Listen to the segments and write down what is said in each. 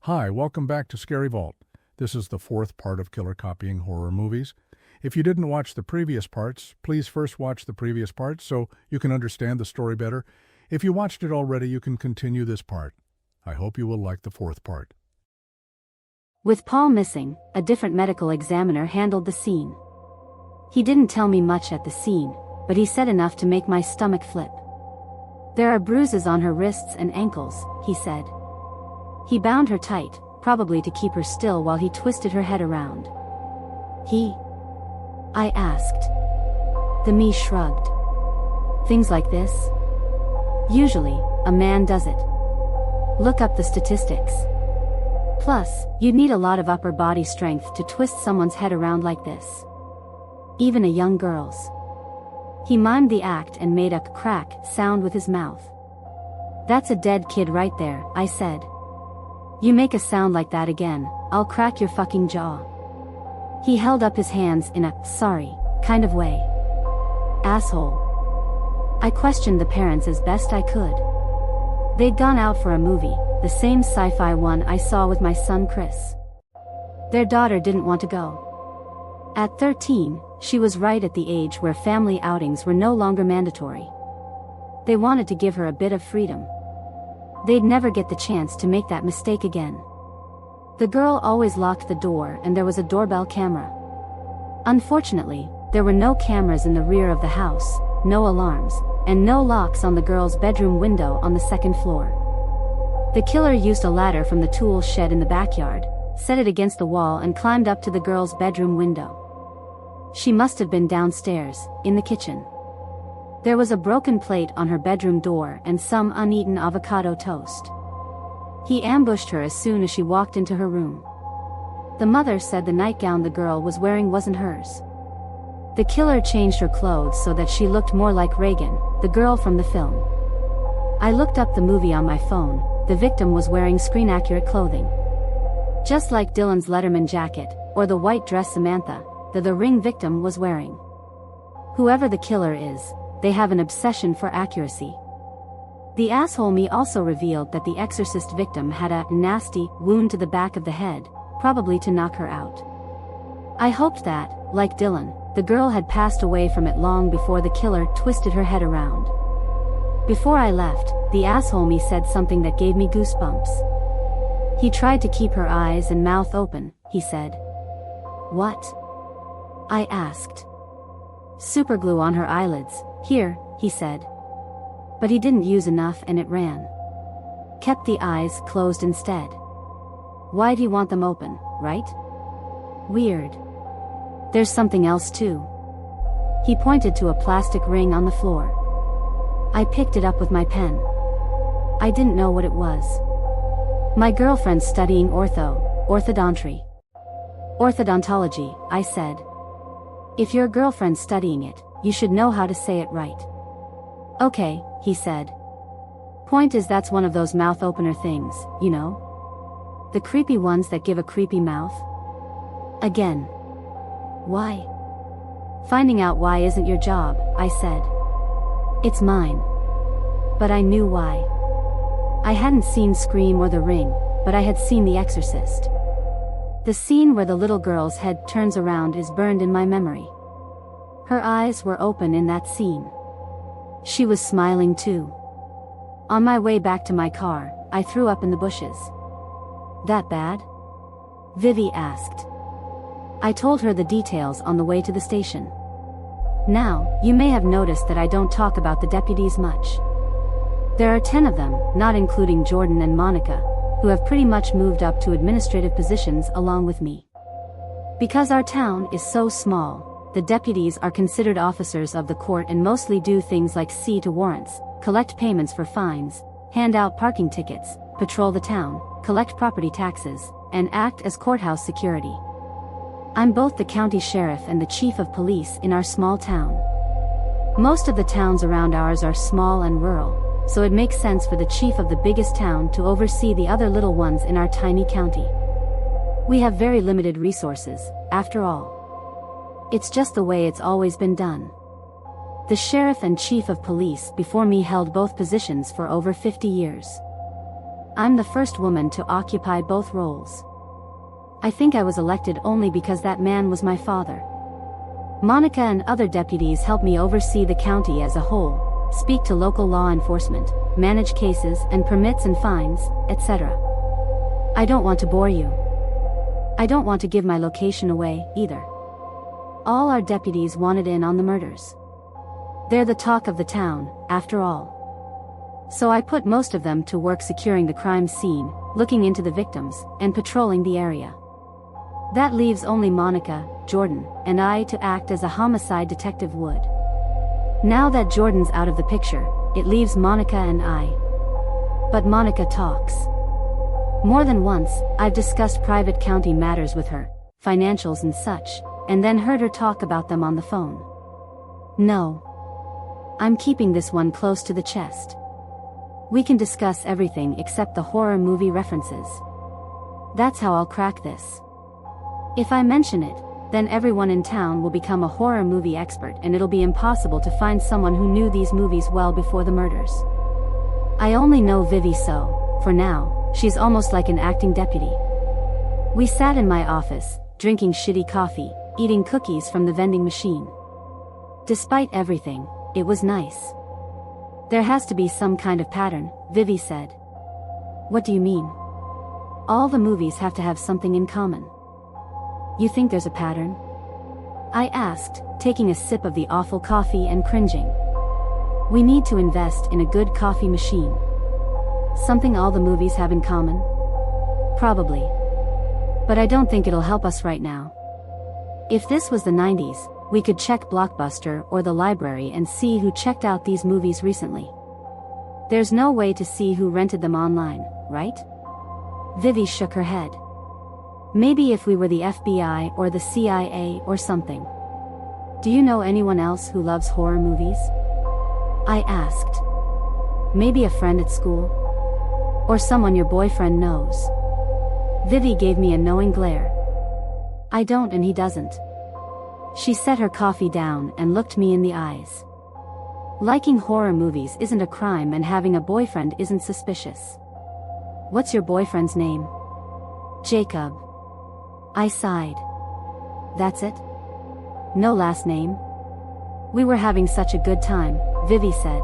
Hi, welcome back to Scary Vault. This is the fourth part of Killer Copying Horror Movies. If you didn't watch the previous parts, please first watch the previous parts so you can understand the story better. If you watched it already, you can continue this part. I hope you will like the fourth part. With Paul missing, a different medical examiner handled the scene. He didn't tell me much at the scene, but he said enough to make my stomach flip. There are bruises on her wrists and ankles, he said. He bound her tight, probably to keep her still while he twisted her head around. I asked. The me shrugged. Things like this? Usually, a man does it. Look up the statistics. Plus, you'd need a lot of upper body strength to twist someone's head around like this. Even a young girl's. He mimed the act and made a crack sound with his mouth. That's a dead kid right there, I said. You make a sound like that again, I'll crack your fucking jaw. He held up his hands in a sorry kind of way. Asshole. I questioned the parents as best I could. They'd gone out for a movie, the same sci-fi one I saw with my son Chris. Their daughter didn't want to go. At 13, she was right at the age where family outings were no longer mandatory. They wanted to give her a bit of freedom. They'd never get the chance to make that mistake again. The girl always locked the door and there was a doorbell camera. Unfortunately, there were no cameras in the rear of the house, no alarms, and no locks on the girl's bedroom window on the second floor. The killer used a ladder from the tool shed in the backyard, set it against the wall and climbed up to the girl's bedroom window. She must have been downstairs, in the kitchen. There was a broken plate on her bedroom door and some uneaten avocado toast. He ambushed her as soon as she walked into her room. The mother said the nightgown the girl was wearing wasn't hers. The killer changed her clothes so that she looked more like Reagan, the girl from the film. I looked up the movie on my phone. The victim was wearing screen-accurate clothing. Just like Dylan's Letterman jacket, or the white dress Samantha, the Ring victim was wearing. Whoever the killer is, they have an obsession for accuracy. The asshole me also revealed that the exorcist victim had a nasty wound to the back of the head, probably to knock her out. I hoped that, like Dylan, the girl had passed away from it long before the killer twisted her head around. Before I left, the asshole me said something that gave me goosebumps. He tried to keep her eyes and mouth open, he said. What? I asked. Superglue on her eyelids, here, he said. But he didn't use enough and it ran. Kept the eyes closed instead. Why'd he want them open, right? Weird. There's something else too. He pointed to a plastic ring on the floor. I picked it up with my pen. I didn't know what it was. My girlfriend's studying orthodontry. Orthodontology, I said. If your girlfriend's studying it, you should know how to say it right. Okay, he said. Point is that's one of those mouth opener things, you know? The creepy ones that give a creepy mouth? Again. Why? Finding out why isn't your job, I said. It's mine. But I knew why. I hadn't seen Scream or The Ring, but I had seen The Exorcist. The scene where the little girl's head turns around is burned in my memory. Her eyes were open in that scene. She was smiling too. On my way back to my car, I threw up in the bushes. That bad? Vivi asked. I told her the details on the way to the station. Now, you may have noticed that I don't talk about the deputies much. There are 10 of them, not including Jordan and Monica, who have pretty much moved up to administrative positions along with me. Because our town is so small, the deputies are considered officers of the court and mostly do things like see to warrants, collect payments for fines, hand out parking tickets, patrol the town, collect property taxes, and act as courthouse security. I'm both the county sheriff and the chief of police in our small town. Most of the towns around ours are small and rural, so it makes sense for the chief of the biggest town to oversee the other little ones in our tiny county. We have very limited resources, after all. It's just the way it's always been done. The sheriff and chief of police before me held both positions for over 50 years. I'm the first woman to occupy both roles. I think I was elected only because that man was my father. Monica and other deputies help me oversee the county as a whole, speak to local law enforcement, manage cases and permits and fines, etc. I don't want to bore you. I don't want to give my location away, either. All our deputies wanted in on the murders. They're the talk of the town, after all. So I put most of them to work securing the crime scene, looking into the victims, and patrolling the area. That leaves only Monica, Jordan, and I to act as a homicide detective would. Now that Jordan's out of the picture, it leaves Monica and I. But Monica talks. More than once, I've discussed private county matters with her, financials and such, and then heard her talk about them on the phone. No. I'm keeping this one close to the chest. We can discuss everything except the horror movie references. That's how I'll crack this. If I mention it, then everyone in town will become a horror movie expert and it'll be impossible to find someone who knew these movies well before the murders. I only know Vivi so, for now, she's almost like an acting deputy. We sat in my office, drinking shitty coffee, eating cookies from the vending machine. Despite everything, it was nice. There has to be some kind of pattern, Vivi said. What do you mean? All the movies have to have something in common. You think there's a pattern? I asked, taking a sip of the awful coffee and cringing. We need to invest in a good coffee machine. Something all the movies have in common? Probably. But I don't think it'll help us right now. If this was the 90s, we could check Blockbuster or the library and see who checked out these movies recently. There's no way to see who rented them online, right? Vivi shook her head. Maybe if we were the FBI or the CIA or something. Do you know anyone else who loves horror movies? I asked. Maybe a friend at school? Or someone your boyfriend knows? Vivi gave me a knowing glare. I don't and he doesn't. She set her coffee down and looked me in the eyes. Liking horror movies isn't a crime and having a boyfriend isn't suspicious. What's your boyfriend's name? Jacob. I sighed. That's it? No last name? We were having such a good time, Vivi said.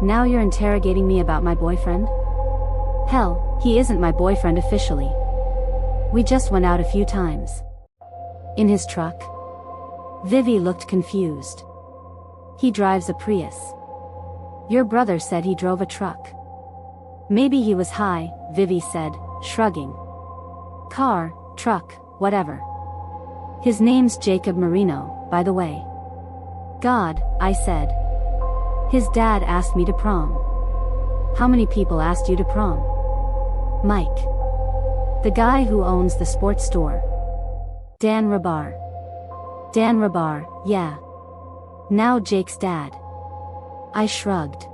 Now you're interrogating me about my boyfriend? Hell, he isn't my boyfriend officially. We just went out a few times. In his truck? Vivi looked confused. He drives a Prius. Your brother said he drove a truck. Maybe he was high, Vivi said, shrugging. Car, truck, whatever. His name's Jacob Marino, by the way. God, I said. His dad asked me to prom. How many people asked you to prom? Mike. The guy who owns the sports store. Dan Rabar. Dan Rabar, yeah. Now Jake's dad. I shrugged.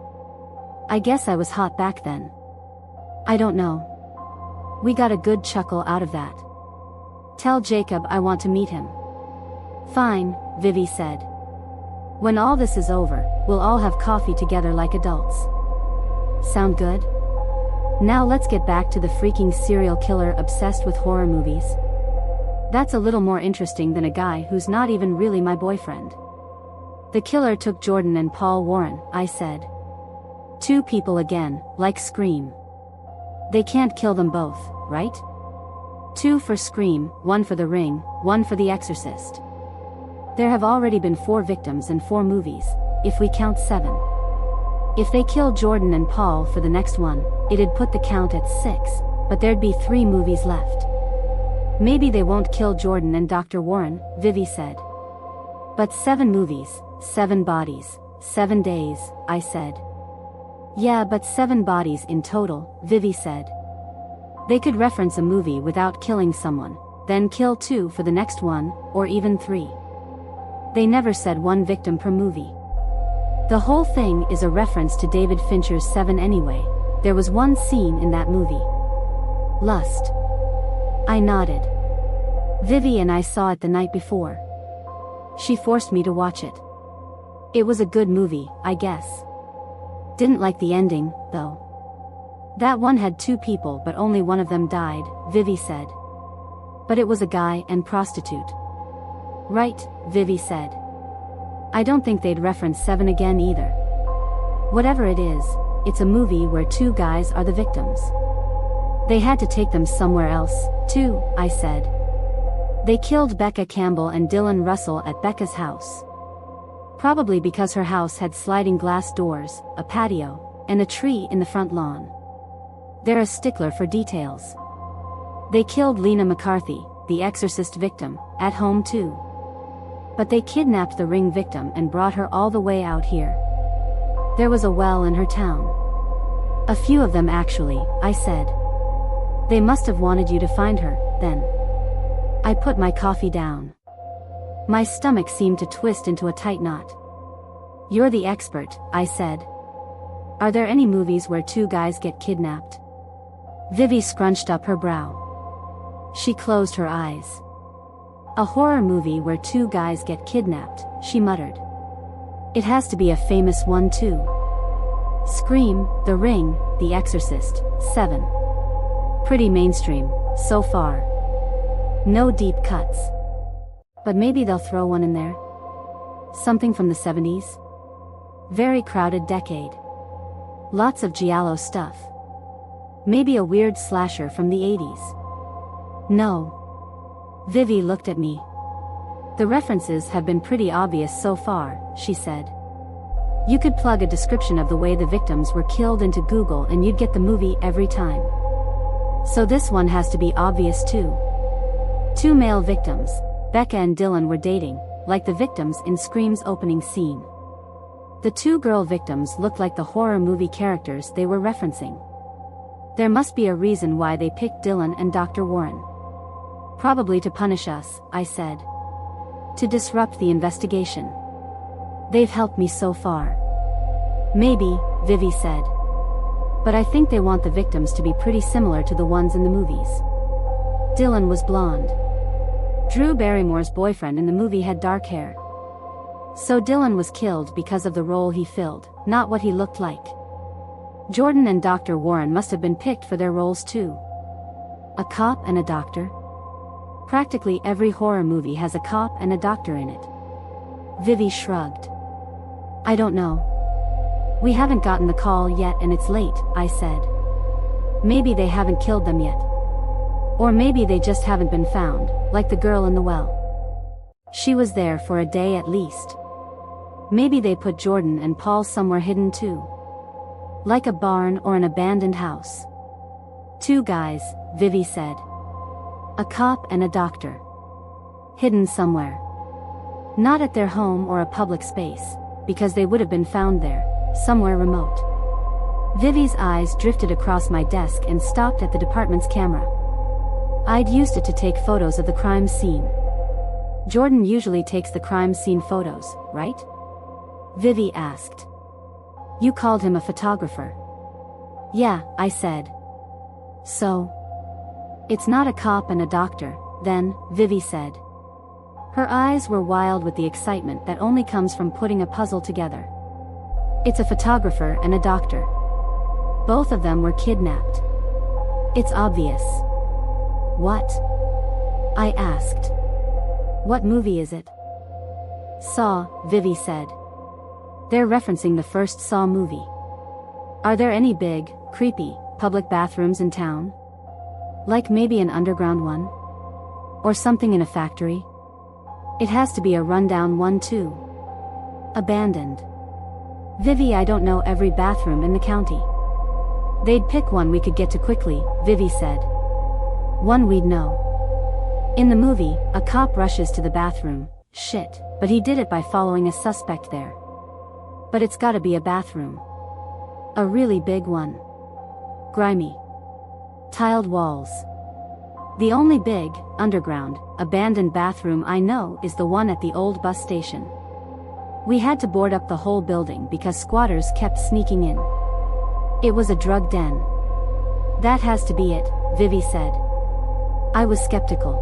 I guess I was hot back then. I don't know. We got a good chuckle out of that. Tell Jacob I want to meet him. Fine, Vivi said. When all this is over, we'll all have coffee together like adults. Sound good? Now let's get back to the freaking serial killer obsessed with horror movies. That's a little more interesting than a guy who's not even really my boyfriend. The killer took Jordan and Paul Warren, I said. Two people again, like Scream. They can't kill them both, right? Two for Scream, one for The Ring, one for The Exorcist. There have already been 4 victims and 4 movies, if we count 7. If they kill Jordan and Paul for the next one, it'd put the count at 6, but there'd be 3 movies left. Maybe they won't kill Jordan and Dr. Warren, Vivi said. But 7 movies, 7 bodies, 7 days, I said. Yeah, but 7 bodies in total, Vivi said. They could reference a movie without killing someone, then kill 2 for the next one, or even 3. They never said 1 victim per movie. The whole thing is a reference to David Fincher's Seven anyway. There was one scene in that movie. Lust. I nodded. Vivi and I saw it the night before. She forced me to watch it. It was a good movie, I guess. Didn't like the ending, though. That one had 2 people but only one of them died, Vivi said. But it was a guy and prostitute. Right, Vivi said. I don't think they'd reference 7 again either. Whatever it is, it's a movie where 2 guys are the victims. They had to take them somewhere else, too, I said. They killed Becca Campbell and Dylan Russell at Becca's house. Probably because her house had sliding glass doors, a patio, and a tree in the front lawn. They're a stickler for details. They killed Lena McCarthy, the Exorcist victim, at home too. But they kidnapped the ring victim and brought her all the way out here. There was a well in her town. A few of them actually, I said. They must have wanted you to find her, then. I put my coffee down. My stomach seemed to twist into a tight knot. You're the expert, I said. Are there any movies where 2 guys get kidnapped? Vivi scrunched up her brow. She closed her eyes. A horror movie where 2 guys get kidnapped, she muttered. It has to be a famous one too. Scream, The Ring, The Exorcist, 7. Pretty mainstream, so far. No deep cuts. But maybe they'll throw one in there. Something from the 70s? Very crowded decade. Lots of giallo stuff. Maybe a weird slasher from the 80s. No. Vivi looked at me. The references have been pretty obvious so far, she said. You could plug a description of the way the victims were killed into Google and you'd get the movie every time. So this one has to be obvious too. 2 male victims, Becca and Dylan, were dating, like the victims in Scream's opening scene. The 2 girl victims looked like the horror movie characters they were referencing. There must be a reason why they picked Dylan and Dr. Warren. Probably to punish us, I said. To disrupt the investigation. They've helped me so far. Maybe, Vivi said. But I think they want the victims to be pretty similar to the ones in the movies. Dylan was blonde. Drew Barrymore's boyfriend in the movie had dark hair. So Dylan was killed because of the role he filled, not what he looked like. Jordan and Dr. Warren must have been picked for their roles too. A cop and a doctor? Practically every horror movie has a cop and a doctor in it. Vivi shrugged. I don't know. We haven't gotten the call yet and it's late, I said. Maybe they haven't killed them yet. Or maybe they just haven't been found, like the girl in the well. She was there for a day at least. Maybe they put Jordan and Paul somewhere hidden too. Like a barn or an abandoned house. 2 guys, Vivi said. A cop and a doctor. Hidden somewhere. Not at their home or a public space, because they would have been found there, somewhere remote. Vivi's eyes drifted across my desk and stopped at the department's camera. I'd used it to take photos of the crime scene. Jordan usually takes the crime scene photos, right? Vivi asked. You called him a photographer. Yeah, I said. So? It's not a cop and a doctor, then, Vivi said. Her eyes were wild with the excitement that only comes from putting a puzzle together. It's a photographer and a doctor. Both of them were kidnapped. It's obvious. What? I asked. What movie is it? Saw, Vivi said. They're referencing the first Saw movie. Are there any big, creepy, public bathrooms in town? Like maybe an underground one? Or something in a factory? It has to be a rundown one too. Abandoned. Vivi, I don't know every bathroom in the county. They'd pick one we could get to quickly, Vivi said. One we'd know. In the movie, a cop rushes to the bathroom, shit, but he did it by following a suspect there. But it's gotta be a bathroom. A really big one. Grimy. Tiled walls. The only big, underground, abandoned bathroom I know is the one at the old bus station. We had to board up the whole building because squatters kept sneaking in. It was a drug den. That has to be it, Vivi said. I was skeptical.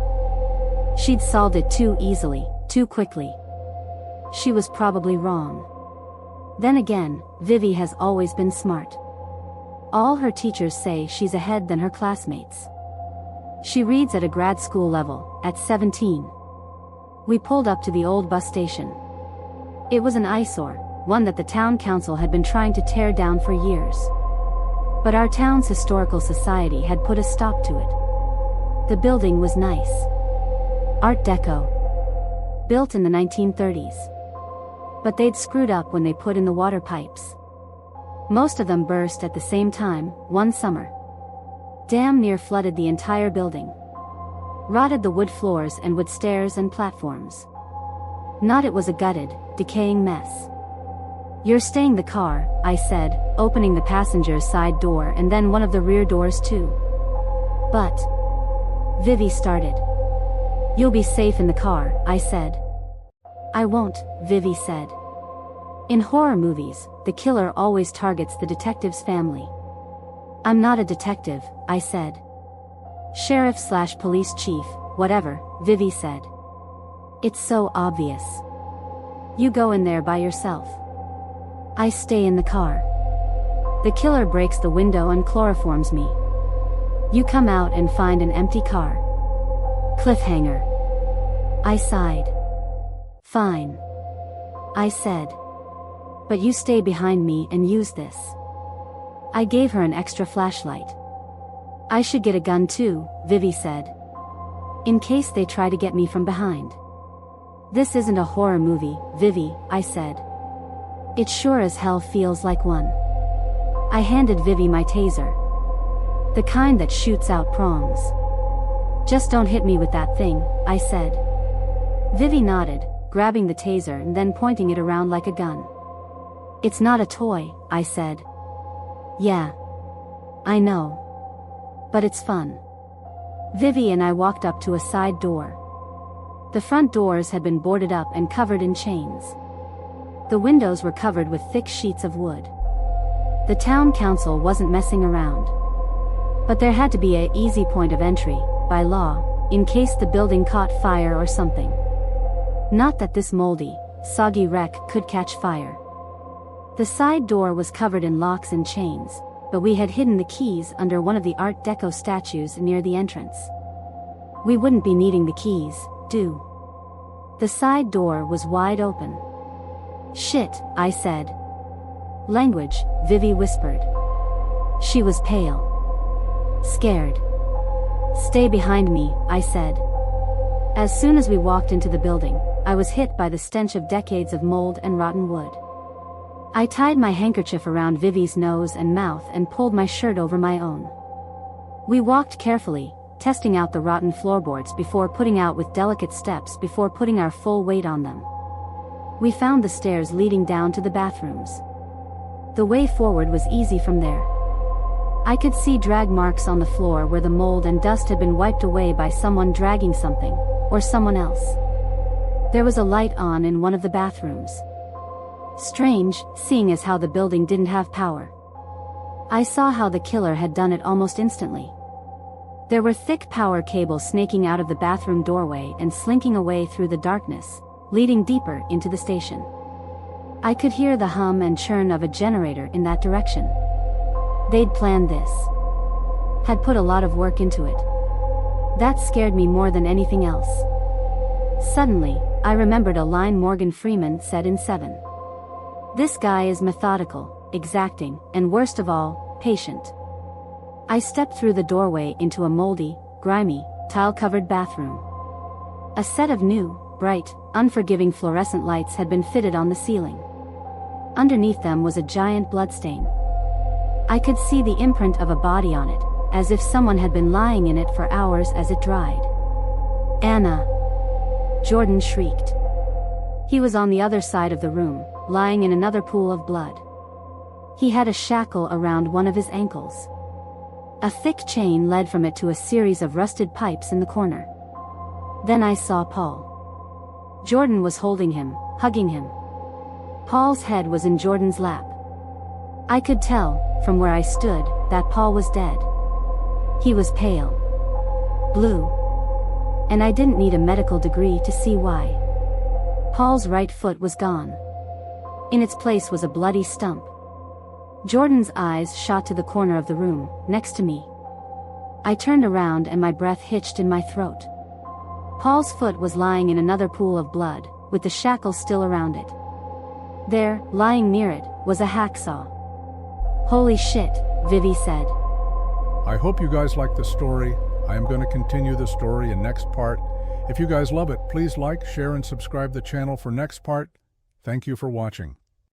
She'd solved it too easily, too quickly. She was probably wrong. Then again, Vivi has always been smart. All her teachers say she's ahead than her classmates. She reads at a grad school level, at 17. We pulled up to the old bus station. It was an eyesore, one that the town council had been trying to tear down for years. But our town's historical society had put a stop to it. The building was nice. Art Deco. Built in the 1930s. But they'd screwed up when they put in the water pipes. Most of them burst at the same time, one summer. Damn near flooded the entire building. Rotted the wood floors and wood stairs and platforms. Not it was a gutted, decaying mess. You're staying the car, I said, opening the passenger's side door and then one of the rear doors too. But Vivi started. You'll be safe in the car, I said. I won't, Vivi said. In horror movies, the killer always targets the detective's family. I'm not a detective, I said. Sheriff/police chief, whatever, Vivi said. It's so obvious. You go in there by yourself. I stay in the car. The killer breaks the window and chloroforms me. You come out and find an empty car. Cliffhanger. I sighed. Fine. I said. But you stay behind me and use this. I gave her an extra flashlight. I should get a gun too, Vivi said. In case they try to get me from behind. This isn't a horror movie, Vivi, I said. It sure as hell feels like one. I handed Vivi my taser. The kind that shoots out prongs. Just don't hit me with that thing, I said. Vivi nodded, grabbing the taser and then pointing it around like a gun. It's not a toy, I said. Yeah. I know. But it's fun. Vivi and I walked up to a side door. The front doors had been boarded up and covered in chains. The windows were covered with thick sheets of wood. The town council wasn't messing around. But there had to be an easy point of entry, by law, in case the building caught fire or something. Not that this moldy, soggy wreck could catch fire. The side door was covered in locks and chains, but we had hidden the keys under one of the Art Deco statues near the entrance. We wouldn't be needing the keys, do? The side door was wide open. Shit, I said. Language, Vivi whispered. She was pale. Scared. Stay behind me, I said. As soon as we walked into the building, I was hit by the stench of decades of mold and rotten wood. I tied my handkerchief around Vivi's nose and mouth and pulled my shirt over my own. We walked carefully, testing out the rotten floorboards before putting out with delicate steps before putting our full weight on them. We found the stairs leading down to the bathrooms. The way forward was easy from there. I could see drag marks on the floor where the mold and dust had been wiped away by someone dragging something, or someone else. There was a light on in one of the bathrooms. Strange, seeing as how the building didn't have power. I saw how the killer had done it almost instantly. There were thick power cables snaking out of the bathroom doorway and slinking away through the darkness, leading deeper into the station. I could hear the hum and churn of a generator in that direction. They'd planned this. Had put a lot of work into it. That scared me more than anything else. Suddenly, I remembered a line Morgan Freeman said in Seven. This guy is methodical, exacting, and worst of all, patient. I stepped through the doorway into a moldy, grimy, tile-covered bathroom. A set of new, bright, unforgiving fluorescent lights had been fitted on the ceiling. Underneath them was a giant bloodstain. I could see the imprint of a body on it, as if someone had been lying in it for hours as it dried. Anna! Jordan shrieked. He was on the other side of the room, lying in another pool of blood. He had a shackle around one of his ankles. A thick chain led from it to a series of rusted pipes in the corner. Then I saw Paul. Jordan was holding him, hugging him. Paul's head was in Jordan's lap. I could tell, from where I stood, that Paul was dead. He was pale. Blue. And I didn't need a medical degree to see why. Paul's right foot was gone. In its place was a bloody stump. Jordan's eyes shot to the corner of the room, next to me. I turned around and my breath hitched in my throat. Paul's foot was lying in another pool of blood, with the shackles still around it. There, lying near it, was a hacksaw. "Holy shit," Vivi said. I hope you guys like the story. I am going to continue the story in next part. If you guys love it, please like, share, and subscribe the channel for next part. Thank you for watching.